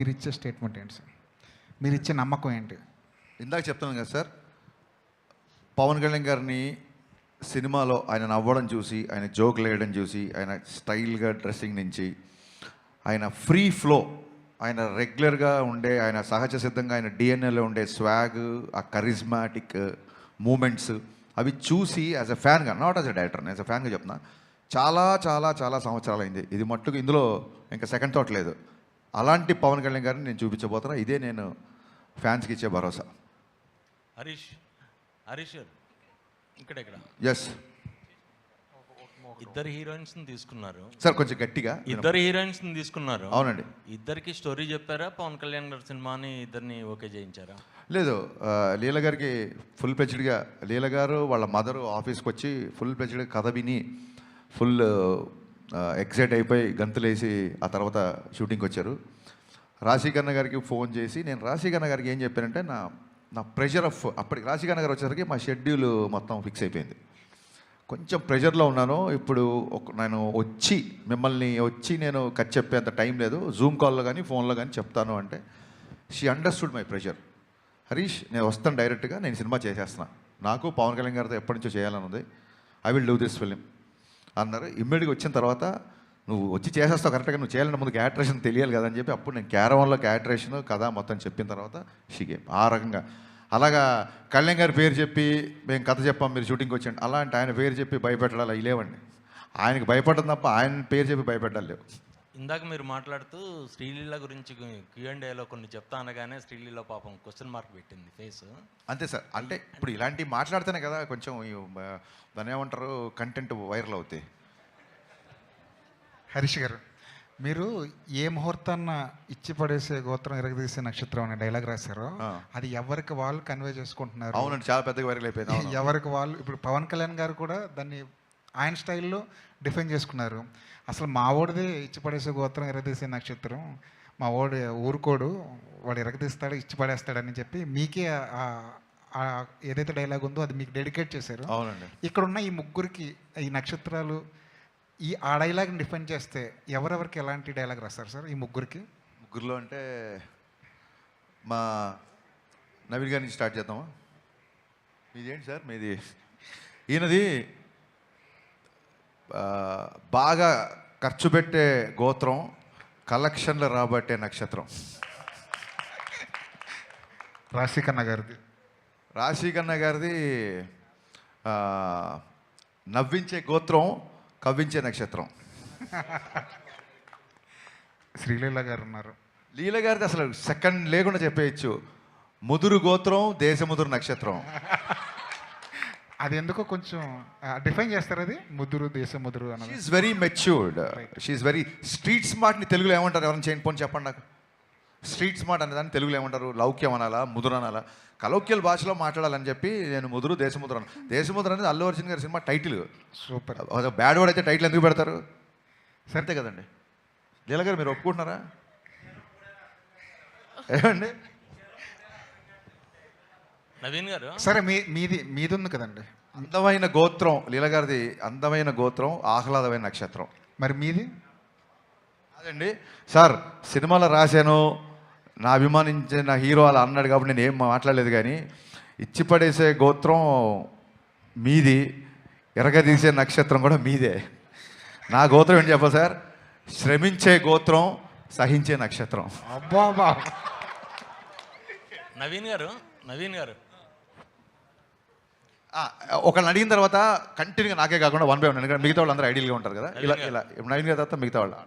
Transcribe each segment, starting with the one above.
మీరు ఇచ్చే స్టేట్మెంట్ ఏంటి సార్? మీరు ఇచ్చే నమ్మకం ఏంటి? ఇందాక చెప్తున్నాను కదా సార్, పవన్ కళ్యాణ్ గారిని సినిమాలో ఆయన నవ్వడం చూసి, ఆయన జోకులు వేయడం చూసి, ఆయన స్టైల్గా డ్రెస్సింగ్ నుంచి, ఆయన ఫ్రీ ఫ్లో, ఆయన రెగ్యులర్గా ఉండే, ఆయన సహజ సిద్ధంగా ఆయన డిఎన్ఏలో ఉండే స్వాగ్, ఆ కరిజ్మాటిక్ మూమెంట్స్ అవి చూసి యాజ్ ఎ ఫ్యాన్గా, not as a director, as a ఫ్యాన్గా చెప్తున్నా, చాలా చాలా చాలా సంవత్సరాలు అయింది. ఇది మట్టుకు ఇందులో ఇంకా సెకండ్ థాట్ లేదు. అలాంటి పవన్ కళ్యాణ్ గారిని నేను చూపించబోతున్నా. ఇదే నేను ఫ్యాన్స్కి ఇచ్చే భరోసా. హరీష్ ఇక్కడ ఎస్, ఇద్దరు హీరోయిన్స్ తీసుకున్నారు సార్ కొంచెం గట్టిగా. ఇద్దరు హీరోయిన్స్ తీసుకున్నారు. అవునండి. ఇద్దరికి స్టోరీ చెప్పారా? పవన్ కళ్యాణ్ గారి సినిమాని ఇద్దరిని ఓకే చేయించారా? లేదు, లీల గారికి ఫుల్ ప్లెజ్డ్గా, లీల గారు వాళ్ళ మదరు ఆఫీస్కి వచ్చి ఫుల్ ప్లెజ్డ్గా కథ విని ఫుల్ ఎక్సైట్ అయిపోయి గంతులేసి ఆ తర్వాత షూటింగ్కి వచ్చారు. రాశీకన్న గారికి ఫోన్ చేసి నేను రాశీకన్న గారికి ఏం చెప్పానంటే, నా ప్రెషర్ ఆఫ్, అప్పటికి రాశీకన్న గారు వచ్చేసరికి మా షెడ్యూల్ మొత్తం ఫిక్స్ అయిపోయింది. కొంచెం ప్రెషర్లో ఉన్నాను. ఇప్పుడు నేను మిమ్మల్ని వచ్చి నేను కట్ చెప్పేంత టైం లేదు, జూమ్ కాల్లో కానీ ఫోన్లో కానీ చెప్తాను అంటే she understood my pressure. Harish, నేను వస్తాను డైరెక్ట్గా, నేను సినిమా చేసేస్తున్నా, నాకు పవన్ కళ్యాణ్ గారితో ఎప్పటి నుంచో చేయాలని ఉంది, I will do this film అన్నారు. ఇమ్మీడియట్గా వచ్చిన తర్వాత నువ్వు వచ్చి చేసేస్తావు కరెక్ట్గా, నువ్వు చేయాలంటే ముందు క్యారెక్టరేషన్ తెలియాలి కదా అని చెప్పి అప్పుడు నేను క్యారవాన్లో క్యారెక్టరేషన్ కథ మొత్తం చెప్పిన తర్వాత షిగే ఆ రకంగా. అలాగా కళ్యాణ్ గారి పేరు చెప్పి మేము కథ చెప్పాం, మీరు షూటింగ్కి వచ్చాండి, అలాంటి ఆయన పేరు చెప్పి భయపెట్టాలి అవి లేవండి. ఆయనకి భయపడడం తప్ప ఆయన పేరు చెప్పి భయపెట్టాలి లేవు. ఇందాక మీరు మాట్లాడుతూ శ్రీలీల గురించి Q&Aలో కొన్ని చెప్తా అనగానే శ్రీలీల పాపం క్వశ్చన్ మార్క్ పెట్టింది ఫేస్. అంతే సార్, అంటే ఇప్పుడు ఇలాంటివి మాట్లాడితేనే కదా కొంచెం దాన్ని ఏమంటారు, కంటెంట్ వైరల్ అవుతాయి. హరీష్ గారు, మీరు ఏ ముహూర్తాన్న ఇచ్చి పడేసే గోత్రం ఎరగదీసే నక్షత్రం అనే డైలాగ్ రాశారో అది ఎవరికి వాళ్ళు కన్వే చేసుకుంటున్నారు. అవునండి, చాలా పెద్దగా వైరల్ అయిపోయింది. ఎవరికి వాళ్ళు, ఇప్పుడు పవన్ కళ్యాణ్ గారు కూడా దాన్ని ఆయన స్టైల్లో డిఫైన్ చేసుకున్నారు. అసలు మా ఓడిదే ఇచ్చి పడేసే గోత్రం ఎరగదీసే నక్షత్రం, మా ఓడి ఊరుకోడు, వాడు ఎరగదీస్తాడు ఇచ్చి పడేస్తాడని చెప్పి మీకే ఏదైతే డైలాగ్ ఉందో అది మీకు డెడికేట్ చేశారు. అవునండి. ఇక్కడ ఉన్న ఈ ముగ్గురికి ఈ నక్షత్రాలు ఆ డైలాగ్ని డిఫైన్ చేస్తే ఎవరెవరికి ఎలాంటి డైలాగ్ రాస్తారు సార్ ఈ ముగ్గురికి? ముగ్గురులో అంటే మా నవీన్ గారి నుంచి స్టార్ట్ చేద్దామా? మీది ఏంటి సార్? మీది ఈయనది బాగా ఖర్చు పెట్టే గోత్రం, కలెక్షన్లు రాబట్టే నక్షత్రం. రాశీకన్న గారిది నవ్వించే గోత్రం, కవ్వించే నక్షత్రం. శ్రీలీల గారు ఉన్నారు. లీల గారిది అసలు సెకండ్ లేకుండా చెప్పేయచ్చు, ముదురు గోత్రం, దేశముదురు నక్షత్రం. అది ఎందుకో కొంచెం డిఫైన్ చేస్తారు, అది ముదురు దేశముదురు అన్నది. She is very matured, she is very street స్మార్ట్ని తెలుగులో ఏమంటారు? ఎవరైనా చేయని పోని చెప్పండి నాకు. స్ట్రీట్ స్మార్ట్ అనే దాన్ని తెలుగులో ఏమంటారు? లౌక్యం అనాలా, ముదురు అనాలా? కలౌక్యల్ భాషలో మాట్లాడాలని చెప్పి నేను ముదురు దేశముద్ర అన్న. దేశముద్ర అనేది అల్లు అర్జున్ గారి cinema title. Super. Bad word అయితే టైటిల్ ఎందుకు పెడతారు? సరితే కదండి. లీల గారు మీరు ఒప్పుకుంటున్నారా? ఏమండి నవీన్ గారు? సరే, మీది ఉంది కదండి. అందమైన గోత్రం లీల గారిది, అందమైన గోత్రం, ఆహ్లాదమైన నక్షత్రం. మరి మీది? అదండి సార్, సినిమాలో రాశాను, నా అభిమానించిన హీరో అలా అన్నాడు కాబట్టి నేను ఏం మాట్లాడలేదు. కానీ ఇచ్చి పడేసే గోత్రం మీది, ఎరగదీసే నక్షత్రం కూడా మీదే. నా గోత్రం ఏంటి చెప్పా సార్? శ్రమించే గోత్రం, సహించే నక్షత్రం. అబ్బా. నవీన్ గారు ఒకళ్ళని అడిగిన తర్వాత కంటిన్యూగా నాకే కాకుండా 1 by 1, ఎందుకంటే మిగతా వాళ్ళు అందరూ ఐడియల్గా ఉంటారు కదా. ఇలా నవీన్ గారి తర్వాత మిగతా వాళ్ళు.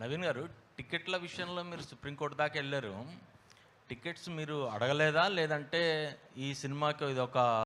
నవీన్ గారు, టికెట్ల విషయంలో మీరు సుప్రీంకోర్టు దాకా వెళ్ళారు. టికెట్స్ మీరు అడగలేదా, లేదంటే ఈ సినిమాకి ఇది ఒక